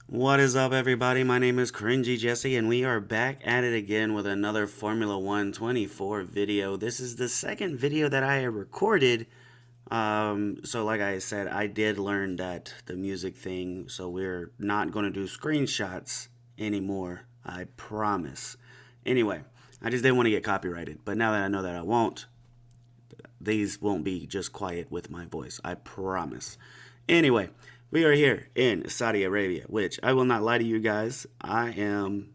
What is up, everybody? My name is CringeyJesse, and we are back at it again with another Formula 124 video. This is the second video that I have recorded. So like I said, I did learn that the music thing, so we're not going to do screenshots anymore. I promise. Anyway, I just didn't want to get copyrighted, but now that I know that I won't, these won't be just quiet with my voice. I promise. Anyway, we are here in Saudi Arabia, which I will not lie to you guys. I'm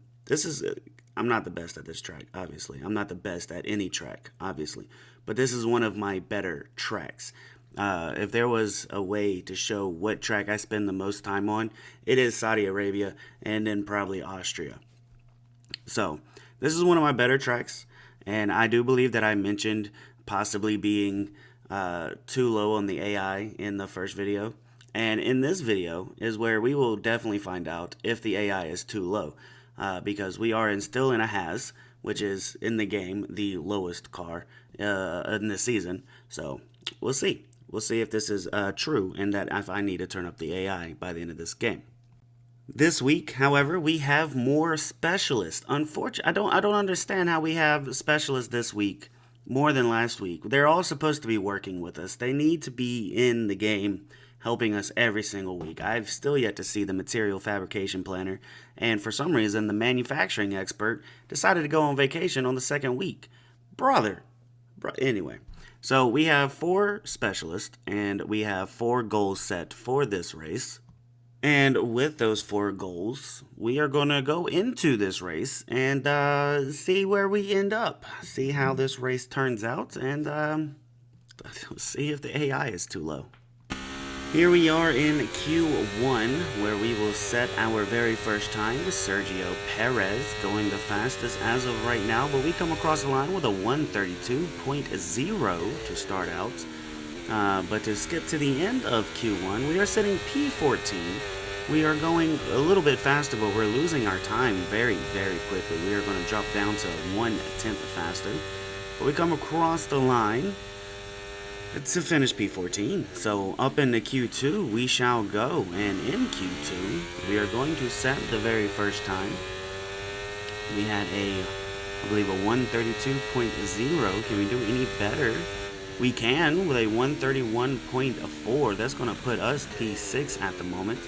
not the best at this track, obviously. I'm not the best at any track, obviously. But this is one of my better tracks. If there was a way to show what track I spend the most time on, it is Saudi Arabia and then probably Austria. So, this is one of my better tracks, and I do believe that I mentioned possibly being too low on the AI in the first video. And in this video is where we will definitely find out if the AI is too low, because we are still in a Has, which is in the game the lowest car in this season. So we'll see. We'll see if this is true and that if I need to turn up the AI by the end of this game. This week, however, we have more specialists. Unfortunately, I don't understand how we have specialists this week more than last week. They're all supposed to be working with us. They need to be in the game helping us every single week. I've still yet to see the material fabrication planner, and for some reason, the manufacturing expert decided to go on vacation on the second week. Anyway, so we have 4 specialists, and we have 4 goals set for this race. And with those 4 goals, we are going to go into this race and see where we end up. See how this race turns out, and see if the AI is too low. Here we are in Q1, where we will set our very first time with Sergio Perez, going the fastest as of right now, but we come across the line with a 132.0 to start out. But to skip to the end of Q1, we are sitting P14. We are going a little bit faster, but we're losing our time very, very quickly. We are going to drop down to 1/10 faster. But we come across the line to finish P14. So up into Q2 we shall go, and in Q2 we are going to set the very first time. We had I believe a 132.0. Can we do any better? We can with a 131.4. That's going to put us P6 at the moment.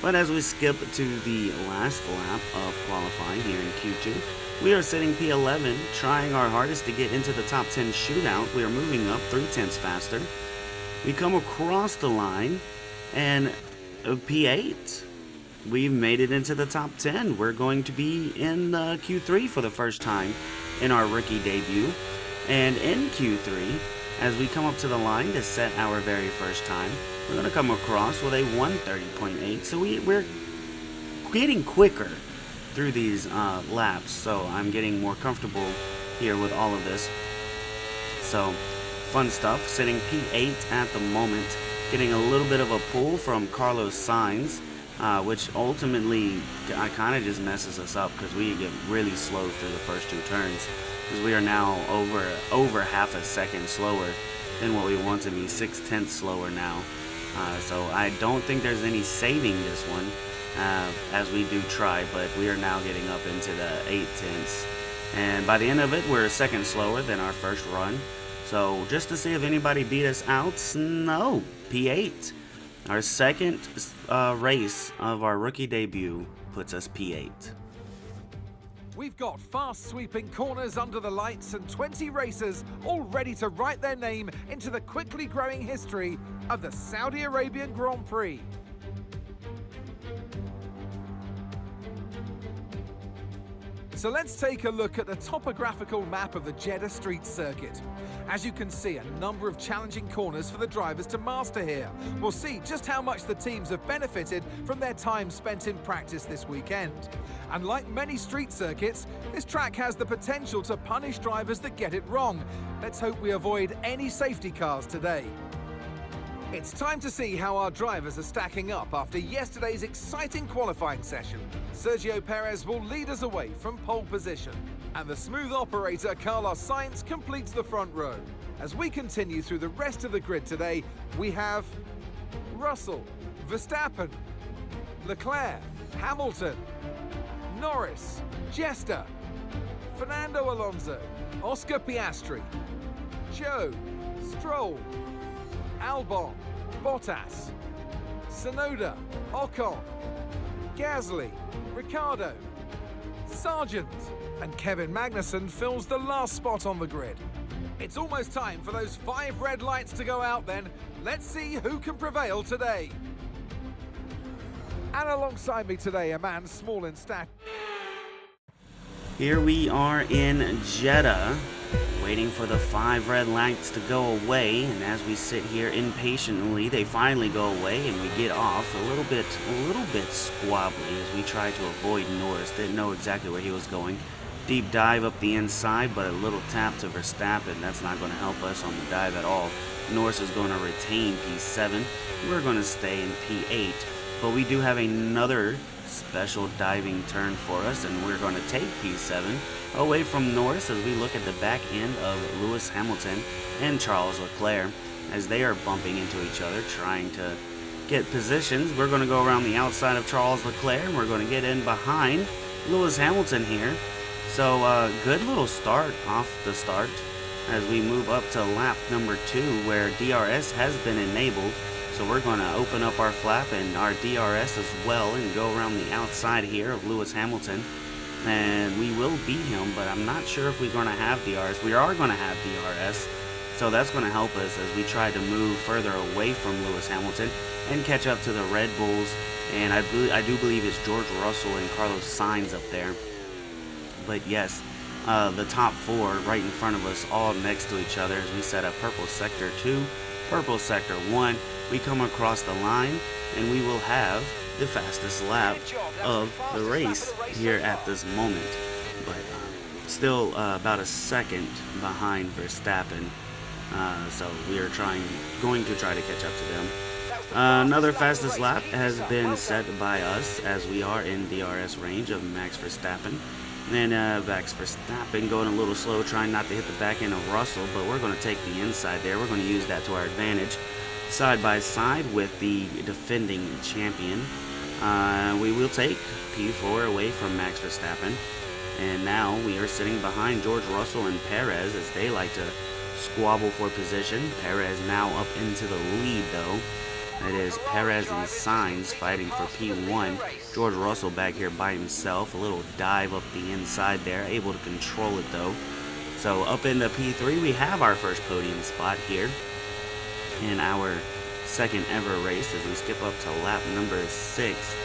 But as we skip to the last lap of qualifying here in Q2, we are sitting P11, trying our hardest to get into the top 10 shootout. We are moving up 3/10 faster. We come across the line, and P8. We've made it into the top 10. We're going to be in Q3 for the first time in our rookie debut. And in Q3, as we come up to the line to set our very first time, we're going to come across with a 130.8. So we're getting quicker through these laps. So I'm getting more comfortable here with all of this. So fun stuff. Sitting P8 at the moment. Getting a little bit of a pull from Carlos Sainz, which ultimately kind of just messes us up because we get really slow through the first 2 turns. Because we are now over half a second slower than what we want to be, 6/10 slower now. So I don't think there's any saving this one, as we do try, but we are now getting up into the 8/10. And by the end of it, we're a second slower than our first run. So just to see if anybody beat us out, no, P8. Our second race of our rookie debut puts us P8. We've got fast sweeping corners under the lights and 20 racers all ready to write their name into the quickly growing history of the Saudi Arabian Grand Prix. So let's take a look at the topographical map of the Jeddah street circuit. As you can see, a number of challenging corners for the drivers to master here. We'll see just how much the teams have benefited from their time spent in practice this weekend. And like many street circuits, this track has the potential to punish drivers that get it wrong. Let's hope we avoid any safety cars today. It's time to see how our drivers are stacking up after yesterday's exciting qualifying session. Sergio Perez will lead us away from pole position, and the smooth operator Carlos Sainz completes the front row. As we continue through the rest of the grid today, we have Russell, Verstappen, Leclerc, Hamilton, Norris, Jeddah, Fernando Alonso, Oscar Piastri, Joe, Stroll, Albon, Bottas, Tsunoda, Ocon, Gasly, Ricciardo, Sargent, and Kevin Magnussen fills the last spot on the grid. It's almost time for those 5 red lights to go out then. Let's see who can prevail today. And alongside me today, a man small in stature. Here we are in Jeddah, waiting for the 5 red lights to go away, and as we sit here impatiently, they finally go away and we get off a little bit squabbly as we try to avoid Norris. Didn't know exactly where he was going. Deep dive up the inside, but a little tap to Verstappen. That's not going to help us on the dive at all. Norris is going to retain P7. We're going to stay in P8, but we do have another special diving turn for us, and we're going to take P7 away from Norris as we look at the back end of Lewis Hamilton and Charles Leclerc as they are bumping into each other, trying to get positions. We're going to go around the outside of Charles Leclerc, and we're going to get in behind Lewis Hamilton here. So good little start off the start as we move up to lap number 2 where DRS has been enabled. So we're going to open up our flap and our DRS as well and go around the outside here of Lewis Hamilton. And we will beat him, but I'm not sure if we're going to have DRS. We are going to have DRS, so that's going to help us as we try to move further away from Lewis Hamilton and catch up to the Red Bulls. And I do believe it's George Russell and Carlos Sainz up there. But yes, the top 4 right in front of us, all next to each other as we set up purple sector 2, purple sector 1. We come across the line and we will have the fastest lap of the race here at this moment, but still about a second behind Verstappen, so we are going to try to catch up to them. Another fastest lap has been set by us as we are in DRS range of Max Verstappen. And Max Verstappen going a little slow, trying not to hit the back end of Russell, but we're going to take the inside there. We're going to use that to our advantage. Side by side with the defending champion. We will take P4 away from Max Verstappen. And now we are sitting behind George Russell and Perez as they like to squabble for position. Perez now up into the lead though. It is Perez and Sainz fighting for P1. George Russell back here by himself. A little dive up the inside there. Able to control it though. So up into P3 we have our first podium spot here in our second ever race as we skip up to lap number 6.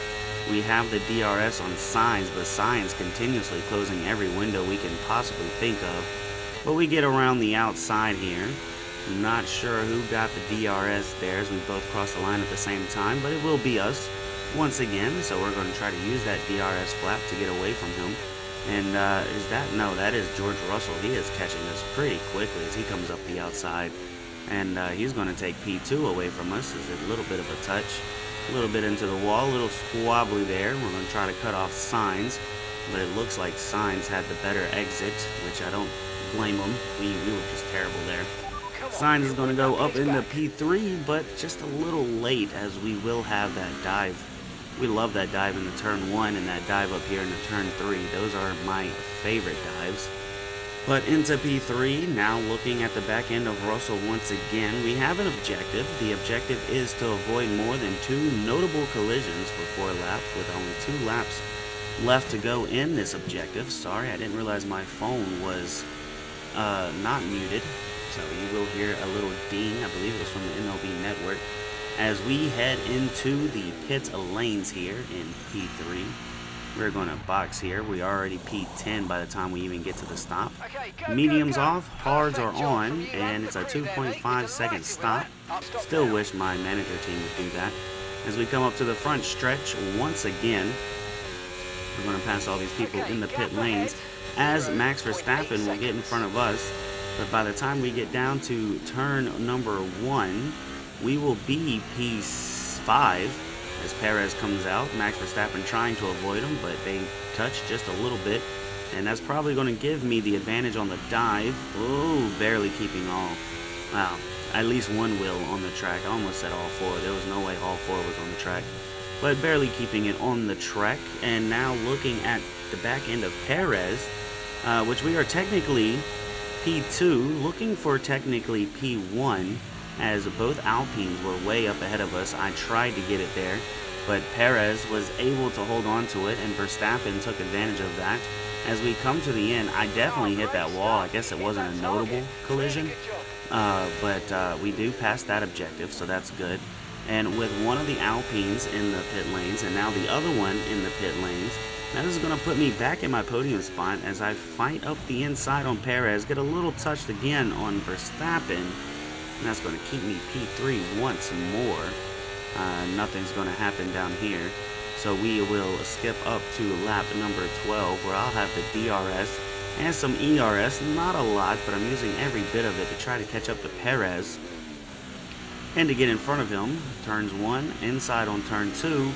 We have the DRS on Sainz, but Sainz continuously closing every window we can possibly think of. But we get around the outside here. I'm not sure who got the DRS there as we both cross the line at the same time, but it will be us once again. So we're going to try to use that DRS flap to get away from him. And no, that is George Russell. He is catching us pretty quickly as he comes up the outside. And he's going to take P2 away from us. It's a little bit of a touch, a little bit into the wall, a little squabbly there. We're going to try to cut off Sainz, but it looks like Sainz had the better exit, which I don't blame him. We were just terrible there. Sainz is going to go up into P3, but just a little late as we will have that dive. We love that dive in the turn 1 and that dive up here in the turn 3. Those are my favorite dives. But into P3, now looking at the back end of Russell once again, we have an objective. The objective is to avoid more than 2 notable collisions for 4 laps, with only 2 laps left to go in this objective. Sorry, I didn't realize my phone was not muted. So you will hear a little ding, I believe it was from the MLB network, as we head into the pit lanes here in P3. We're going to box here. We are already P10 by the time we even get to the stop. Mediums off, hards are on, and it's a 2.5 second stop. Still wish my manager team would do that. As we come up to the front stretch once again, we're going to pass all these people in the pit lanes as Max Verstappen will get in front of us. But by the time we get down to turn number 1, we will be P5 as Perez comes out. Max Verstappen trying to avoid him, but they touch just a little bit. And that's probably going to give me the advantage on the dive. Oh, barely keeping all. Wow, at least one wheel on the track. I almost said all 4. There was no way all 4 was on the track. but barely keeping it on the track. And now looking at the back end of Perez, which we are technically P2, looking for technically P1, as both Alpines were way up ahead of us. I tried to get it there, but Perez was able to hold on to it, and Verstappen took advantage of that. As we come to the end, I definitely hit that wall. I guess it wasn't a notable collision, but we do pass that objective, so that's good. And with one of the Alpines in the pit lanes, and now the other one in the pit lanes, that is going to put me back in my podium spot as I fight up the inside on Perez, get a little touched again on Verstappen, and that's going to keep me P3 once more. Nothing's going to happen down here, so we will skip up to lap number 12, where I'll have the DRS and some ERS, not a lot, but I'm using every bit of it to try to catch up to Perez and to get in front of him. Turns 1, inside on turn 2,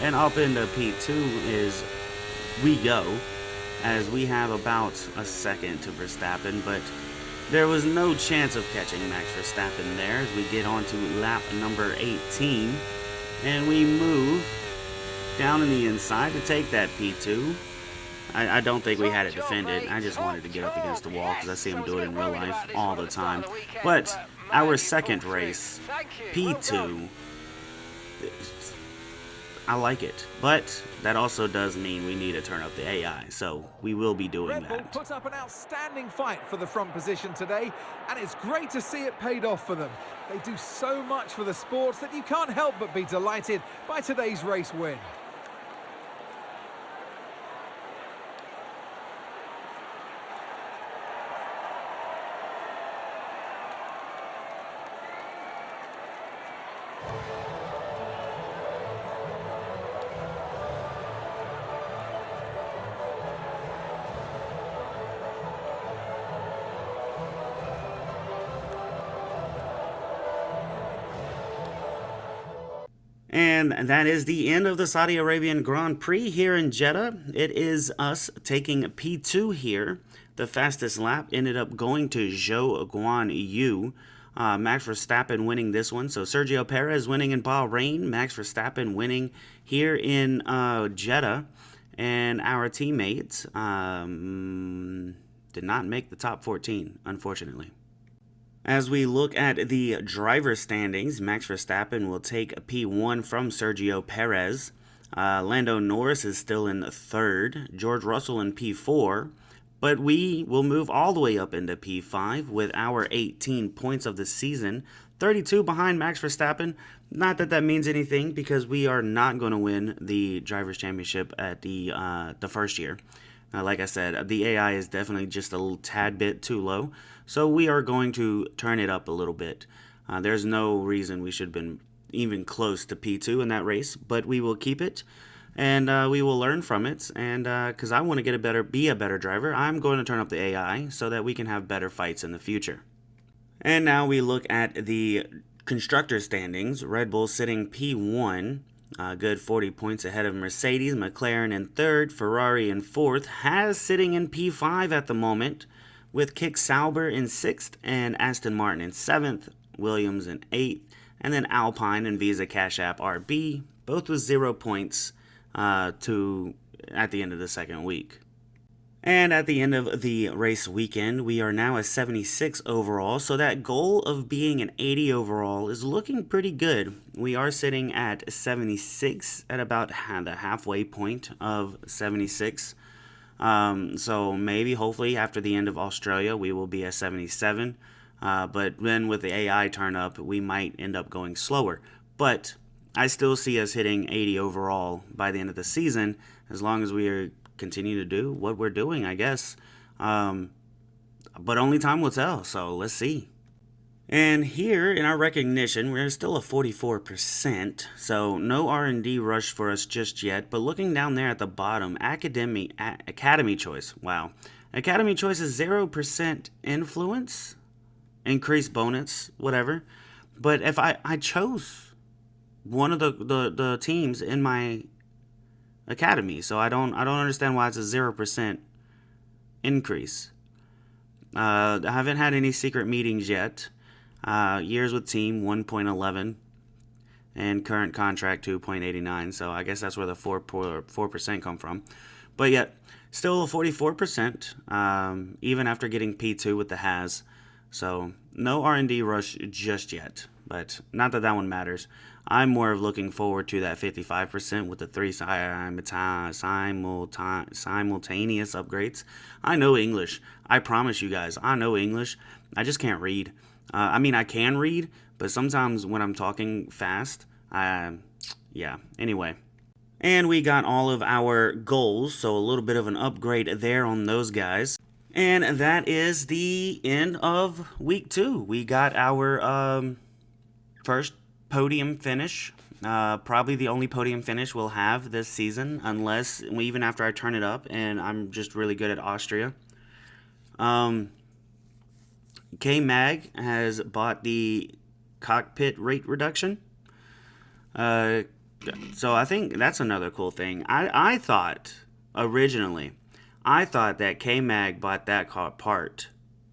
and up into P2 is we go, as we have about a second to Verstappen, but there was no chance of catching Max Verstappen there as we get on to lap number 18, and we move down in the inside to take that P2. I don't think we had it defended. I just wanted to get up against the wall because I see him do it in real life all the time. But our second race, P2, I like it, but that also does mean we need to turn up the AI, so we will be doing Red Bull that. put up an outstanding fight for the front position today, and it's great to see it paid off for them. They do so much for the sport that you can't help but be delighted by today's race win. And that is the end of the Saudi Arabian Grand Prix here in Jeddah. It is us taking P2 here. The fastest lap ended up going to Zhou Guan Yu. Max Verstappen winning this one. So Sergio Perez winning in Bahrain. Max Verstappen winning here in Jeddah. And our teammates did not make the top 14, unfortunately. As we look at the driver standings, Max Verstappen will take a P1 from Sergio Perez. Lando Norris is still in third. George Russell in P4. But we will move all the way up into P5 with our 18 points of the season. 32 behind Max Verstappen. Not that that means anything, because we are not going to win the Drivers' Championship at the first year. Like I said, the AI is definitely just a little tad bit too low, so we are going to turn it up a little bit. There's no reason we should have been even close to P2 in that race, but we will keep it, and we will learn from it. And because I want to be a better driver, I'm going to turn up the AI so that we can have better fights in the future. And now we look at the constructor standings. Red Bull sitting P1. Good 40 points ahead of Mercedes. McLaren in third, Ferrari in fourth. Haas sitting in P5 at the moment, with Kick Sauber in sixth and Aston Martin in seventh, Williams in eighth, and then Alpine and Visa Cash App RB, both with 0 points at the end of the second week. And at the end of the race weekend, we are now a 76 overall, so that goal of being an 80 overall is looking pretty good. We are sitting at 76 at about the halfway point of 76. So maybe, hopefully, after the end of Australia, we will be a 77. But then with the AI turn up, we might end up going slower. But I still see us hitting 80 overall by the end of the season, as long as we are continue to do what we're doing, I guess. But only time will tell, so let's see. And here in our recognition, we're still at 44%, so no R&D rush for us just yet. But looking down there at the bottom, Academy Choice. Wow. Academy Choice is 0% influence, increased bonus, whatever. But if I chose one of the teams in my academy, so I don't understand why it's a 0% increase. I haven't had any secret meetings yet. Years with team 1.11. and current contract 2.89. So I guess that's where the 4% come from. But yet, still a 44%, even after getting P2 with the Has. So no R&D rush just yet, but not that that one matters. I'm more of looking forward to that 55% with the 3 simultaneous upgrades. I know English. I promise you guys, I know English. I just can't read. I mean, I can read, but sometimes when I'm talking fast, yeah, anyway. And we got all of our goals, so a little bit of an upgrade there on those guys. And that is the end of week 2. We got our first podium finish. Probably the only podium finish we'll have this season, unless even after I turn it up and I'm just really good at Austria. K-Mag has bought the cockpit rate reduction. So I think that's another cool thing. I thought originally, that K-Mag bought that part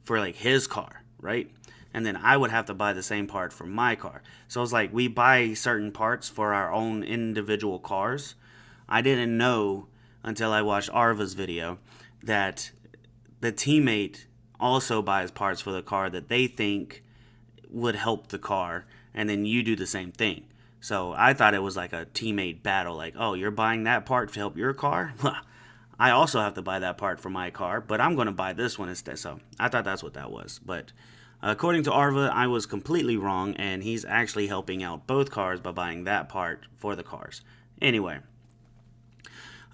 for like his car, right? And then I would have to buy the same part for my car. So it's like we buy certain parts for our own individual cars. I didn't know until I watched Arva's video that the teammate also buys parts for the car that they think would help the car, and then you do the same thing. So I thought it was like a teammate battle, like, oh, you're buying that part to help your car? I also have to buy that part for my car, but I'm going to buy this one instead. So I thought that's what that was. But according to Arva, I was completely wrong, and he's actually helping out both cars by buying that part for the cars. Anyway,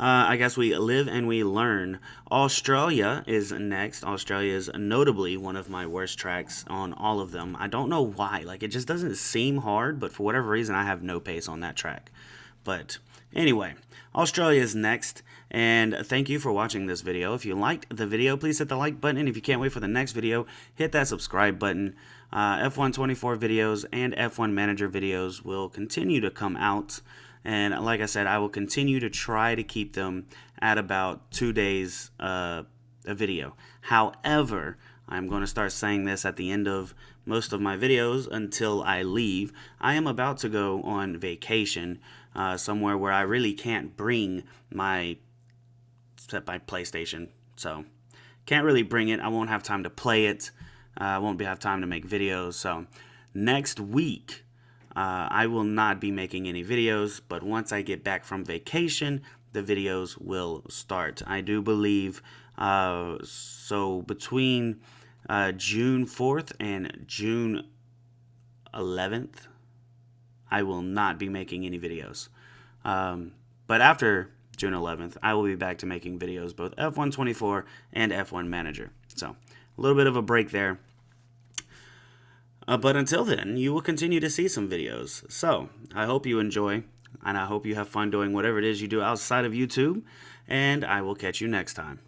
I guess we live and we learn. Australia is next. Australia is notably one of my worst tracks on all of them. I don't know why. Like, it just doesn't seem hard, but for whatever reason, I have no pace on that track. But anyway, Australia is next. And thank you for watching this video. If you liked the video, please hit the like button. And if you can't wait for the next video, hit that subscribe button. F124 videos and F1 Manager videos will continue to come out. And like I said, I will continue to try to keep them at about 2 days a video. However, I'm going to start saying this at the end of most of my videos until I leave. I am about to go on vacation somewhere where I really can't bring my PlayStation. So, can't really bring it. I won't have time to play it. I won't have time to make videos. So, next week, I will not be making any videos, but once I get back from vacation, the videos will start. I do believe, so between June 4th and June 11th, I will not be making any videos. But after June 11th, I will be back to making videos, both F124 and F1 Manager. So, a little bit of a break there. But until then, you will continue to see some videos. So, I hope you enjoy, and I hope you have fun doing whatever it is you do outside of YouTube, and I will catch you next time.